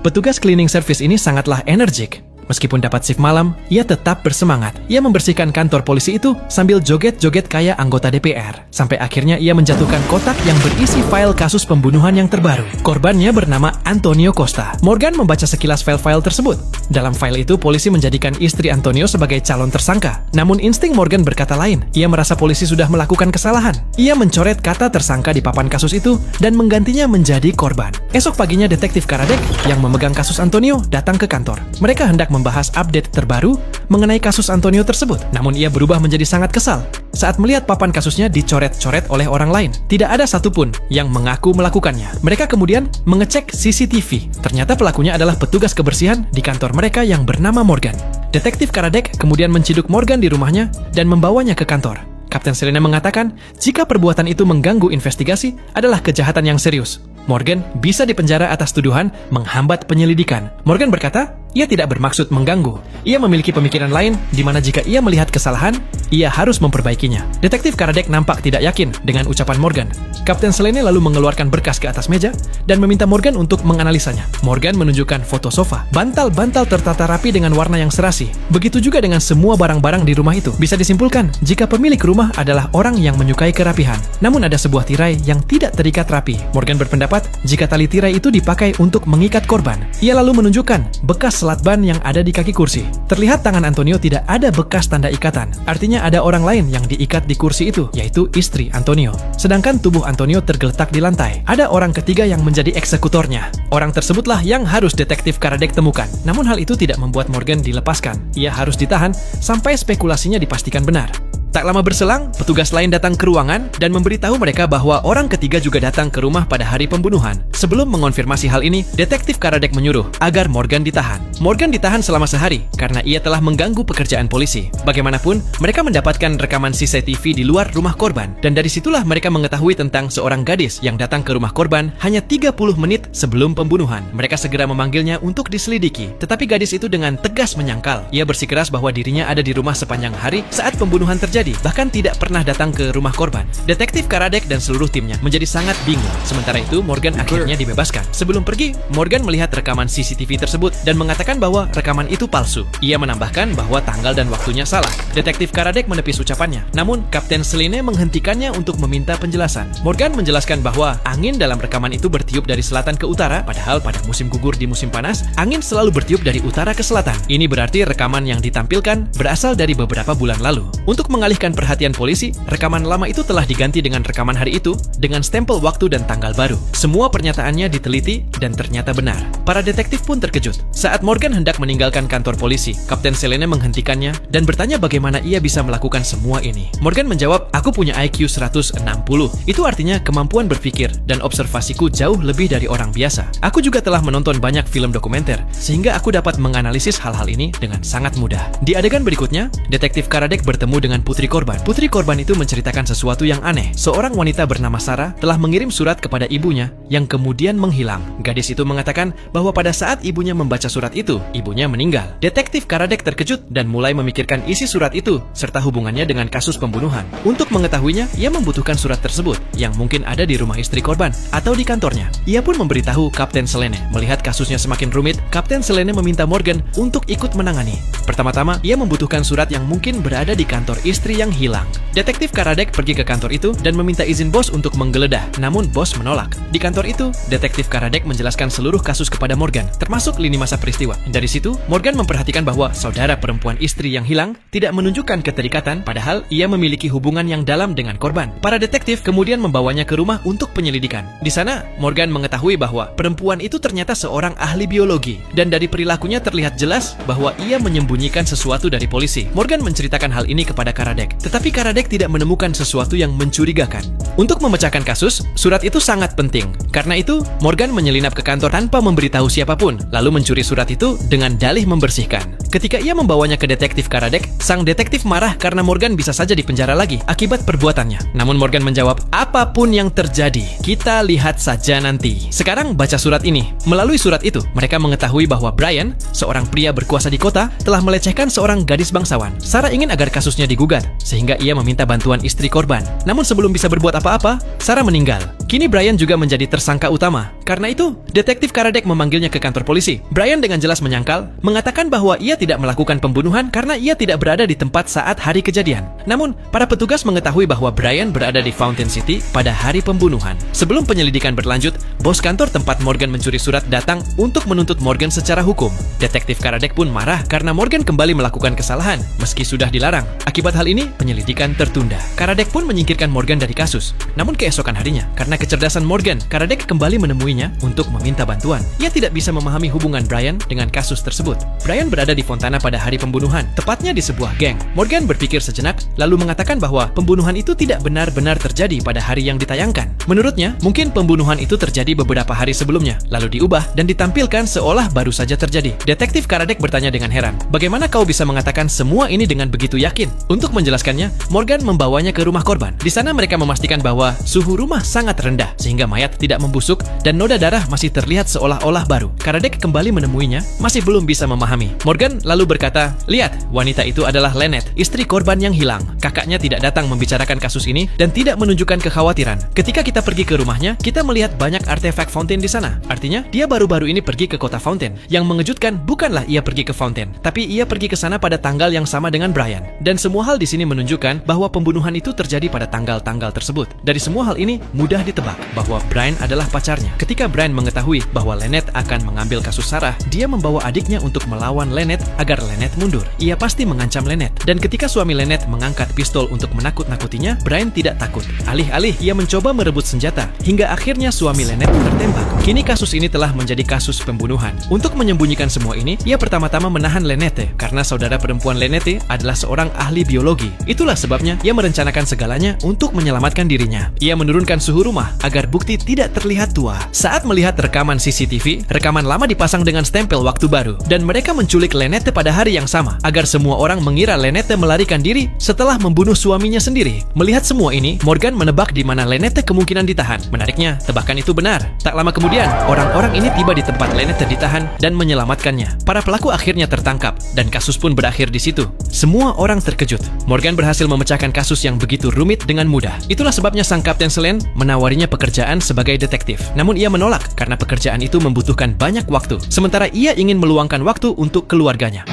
Petugas cleaning service ini sangatlah energik. Meskipun dapat shift malam, ia tetap bersemangat. Ia membersihkan kantor polisi itu sambil joget-joget kayak anggota DPR. Sampai akhirnya ia menjatuhkan kotak yang berisi file kasus pembunuhan yang terbaru. Korbannya bernama Antonio Costa. Morgan membaca sekilas file-file tersebut. Dalam file itu, polisi menjadikan istri Antonio sebagai calon tersangka. Namun insting Morgan berkata lain. Ia merasa polisi sudah melakukan kesalahan. Ia mencoret kata tersangka di papan kasus itu dan menggantinya menjadi korban. Esok paginya detektif Karadek yang memegang kasus Antonio datang ke kantor. Mereka hendak membahas update terbaru mengenai kasus Antonio tersebut. Namun ia berubah menjadi sangat kesal saat melihat papan kasusnya dicoret-coret oleh orang lain. Tidak ada satupun yang mengaku melakukannya. Mereka kemudian mengecek CCTV. Ternyata pelakunya adalah petugas kebersihan di kantor mereka yang bernama Morgan. Detektif Karadek kemudian menciduk Morgan di rumahnya dan membawanya ke kantor. Kapten Selene mengatakan jika perbuatan itu mengganggu investigasi adalah kejahatan yang serius. Morgan bisa dipenjara atas tuduhan menghambat penyelidikan. Morgan berkata, ia tidak bermaksud mengganggu. Ia memiliki pemikiran lain di mana jika ia melihat kesalahan, ia harus memperbaikinya. Detektif Karadek nampak tidak yakin dengan ucapan Morgan. Kapten Selene lalu mengeluarkan berkas ke atas meja dan meminta Morgan untuk menganalisanya. Morgan menunjukkan foto sofa. Bantal-bantal tertata rapi dengan warna yang serasi. Begitu juga dengan semua barang-barang di rumah itu. Bisa disimpulkan jika pemilik rumah adalah orang yang menyukai kerapihan. Namun ada sebuah tirai yang tidak terikat rapi. Morgan berpendapat jika tali tirai itu dipakai untuk mengikat korban. Ia lalu menunjukkan bekas selat ban yang ada di kaki kursi. Terlihat tangan Antonio tidak ada bekas tanda ikatan. Artinya ada orang lain yang diikat di kursi itu, yaitu istri Antonio. Sedangkan tubuh Antonio tergeletak di lantai. Ada orang ketiga yang menjadi eksekutornya. Orang tersebutlah yang harus detektif Karadek temukan. Namun hal itu tidak membuat Morgan dilepaskan. Ia harus ditahan sampai spekulasinya dipastikan benar. Tak lama berselang, petugas lain datang ke ruangan dan memberitahu mereka bahwa orang ketiga juga datang ke rumah pada hari pembunuhan. Sebelum mengonfirmasi hal ini, detektif Karadek menyuruh agar Morgan ditahan. Morgan ditahan selama sehari karena ia telah mengganggu pekerjaan polisi. Bagaimanapun, mereka mendapatkan rekaman CCTV di luar rumah korban dan dari situlah mereka mengetahui tentang seorang gadis yang datang ke rumah korban hanya 30 menit sebelum pembunuhan. Mereka segera memanggilnya untuk diselidiki, tetapi gadis itu dengan tegas menyangkal. Ia bersikeras bahwa dirinya ada di rumah sepanjang hari saat pembunuhan terjadi, bahkan tidak pernah datang ke rumah korban. Detektif Karadek dan seluruh timnya menjadi sangat bingung. Sementara itu, Morgan akhirnya dibebaskan. Sebelum pergi, Morgan melihat rekaman CCTV tersebut dan mengatakan bahwa rekaman itu palsu. Ia menambahkan bahwa tanggal dan waktunya salah. Detektif Karadek menepis ucapannya. Namun, Kapten Selene menghentikannya untuk meminta penjelasan. Morgan menjelaskan bahwa angin dalam rekaman itu bertiup dari selatan ke utara, padahal pada musim gugur di musim panas, angin selalu bertiup dari utara ke selatan. Ini berarti rekaman yang ditampilkan berasal dari beberapa bulan lalu. Untuk mengalihkan perhatian polisi, rekaman lama itu telah diganti dengan rekaman hari itu dengan stempel waktu dan tanggal baru. Semua pernyataannya diteliti dan ternyata benar. Para detektif pun terkejut. Saat Morgan hendak meninggalkan kantor polisi, Kapten Selene menghentikannya dan bertanya bagaimana ia bisa melakukan semua ini. Morgan menjawab, "Aku punya IQ 160. Itu artinya kemampuan berpikir dan observasiku jauh lebih dari orang biasa. Aku juga telah menonton banyak film dokumenter, sehingga aku dapat menganalisis hal-hal ini dengan sangat mudah." Di adegan berikutnya, detektif Karadek bertemu dengan putri korban. Putri korban itu menceritakan sesuatu yang aneh. Seorang wanita bernama Sarah telah mengirim surat kepada ibunya yang kemudian menghilang. Gadis itu mengatakan bahwa pada saat ibunya membaca surat itu, ibunya meninggal. Detektif Karadek terkejut dan mulai memikirkan isi surat itu serta hubungannya dengan kasus pembunuhan. Untuk mengetahuinya, ia membutuhkan surat tersebut yang mungkin ada di rumah istri korban atau di kantornya. Ia pun memberitahu Kapten Selene. Melihat kasusnya semakin rumit, Kapten Selene meminta Morgan untuk ikut menangani. Pertama-tama, ia membutuhkan surat yang mungkin berada di kantor istri yang hilang. Detektif Karadek pergi ke kantor itu dan meminta izin bos untuk menggeledah, namun bos menolak. Di kantor itu, detektif Karadek menjelaskan seluruh kasus kepada Morgan, termasuk lini masa peristiwa. Dari situ, Morgan memperhatikan bahwa saudara perempuan istri yang hilang tidak menunjukkan keterikatan, padahal ia memiliki hubungan yang dalam dengan korban. Para detektif kemudian membawanya ke rumah untuk penyelidikan. Di sana, Morgan mengetahui bahwa perempuan itu ternyata seorang ahli biologi, dan dari perilakunya terlihat jelas bahwa ia menyembunyikan sesuatu dari polisi. Morgan menceritakan hal ini kepada Karadek, tetapi Karadek tidak menemukan sesuatu yang mencurigakan. Untuk memecahkan kasus, surat itu sangat penting. Karena itu, Morgan menyelinap ke kantor tanpa memberitahu siapapun, lalu mencuri surat itu dengan dalih membersihkan. Ketika ia membawanya ke detektif Karadek, sang detektif marah karena Morgan bisa saja dipenjara lagi akibat perbuatannya. Namun Morgan menjawab, apapun yang terjadi, kita lihat saja nanti. Sekarang baca surat ini. Melalui surat itu, mereka mengetahui bahwa Brian, seorang pria berkuasa di kota, telah melecehkan seorang gadis bangsawan. Sarah ingin agar kasusnya digugat, sehingga ia meminta bantuan istri korban. Namun sebelum bisa berbuat apa-apa, Sarah meninggal. Kini Brian juga menjadi tersangka utama. Karena itu, detektif Karadek memanggilnya ke kantor polisi. Brian dengan jelas menyangkal, mengatakan bahwa ia tidak melakukan pembunuhan karena ia tidak berada di tempat saat hari kejadian. Namun, para petugas mengetahui bahwa Brian berada di Fountain City pada hari pembunuhan. Sebelum penyelidikan berlanjut, bos kantor tempat Morgan mencuri surat datang untuk menuntut Morgan secara hukum. Detektif Karadek pun marah karena Morgan kembali melakukan kesalahan, meski sudah dilarang. Akibat hal ini, penyelidikan tertunda. Karadek pun menyingkirkan Morgan dari kasus. Namun keesokan harinya, karena kecerdasan Morgan, Karadek kembali menemuinya untuk meminta bantuan. Ia tidak bisa memahami hubungan Brian dengan kasus tersebut. Brian berada di Fontana pada hari pembunuhan, tepatnya di sebuah geng. Morgan berpikir sejenak, lalu mengatakan bahwa pembunuhan itu tidak benar-benar terjadi pada hari yang ditayangkan. Menurutnya, mungkin pembunuhan itu terjadi beberapa hari sebelumnya, lalu diubah dan ditampilkan seolah baru saja terjadi. Detektif Karadek bertanya dengan heran, bagaimana kau bisa mengatakan semua ini dengan begitu yakin? Untuk menjelaskannya, Morgan membawanya ke rumah korban. Di sana mereka memastikan bahwa suhu rumah sangat rendah, sehingga mayat tidak membusuk dan noda darah masih terlihat seolah-olah baru. Karadek kembali menemuinya, masih belum bisa memahami. Morgan lalu berkata, lihat, wanita itu adalah Lynette, istri korban yang hilang. Kakaknya tidak datang membicarakan kasus ini dan tidak menunjukkan kekhawatiran. Ketika kita pergi ke rumahnya, kita melihat banyak artefak Fountain di sana. Artinya, dia baru-baru ini pergi ke kota Fountain. Yang mengejutkan bukanlah ia pergi ke Fountain, tapi ia pergi ke sana pada tanggal yang sama dengan Brian. Dan semua hal di sini menunjukkan bahwa pembunuhan itu terjadi pada tanggal-tanggal tersebut. Dari semua hal ini, mudah ditebak bahwa Brian adalah pacarnya. Ketika Brian mengetahui bahwa Lynette akan mengambil kasus Sarah, dia membawa adiknya untuk melawan Lynette agar Lynette mundur. Ia pasti mengancam Lynette. Dan ketika suami Lynette mengangkat pistol untuk menakut-nakutinya, Brian tidak takut. Alih-alih ia mencoba merebut senjata, hingga akhirnya suami Lynette tertembak. Kini kasus ini telah menjadi kasus pembunuhan. Untuk menyembunyikan semua ini, ia pertama-tama menahan Lynette karena saudara perempuan Lynette adalah seorang ahli biologi. Itulah sebabnya ia merencanakan segalanya untuk menyelamatkan dirinya. Ia menurunkan suhu rumah agar bukti tidak terlihat tua. Saat melihat rekaman CCTV, rekaman lama dipasang dengan stempel waktu baru, dan mereka menculik Lynette pada hari yang sama agar semua orang mengira Lynette melarikan diri setelah membunuh suaminya sendiri. Melihat semua ini, Morgan menebak di mana Lynette kemungkinan ditahan. Menariknya, tebakan itu benar. Tak lama kemudian, orang-orang ini tiba di tempat Lynette ditahan dan menyelamatkannya. Para pelaku akhirnya tertangkap dan kasus pun berakhir di situ. Semua orang terkejut. Morgan berhasil memecahkan kasus yang begitu rumit dengan mudah. Itulah sebabnya sang Kapten Selene menawarinya pekerjaan sebagai detektif. Namun ia menolak karena pekerjaan itu membutuhkan banyak waktu. Sementara ia ingin meluangkan waktu untuk keluarganya.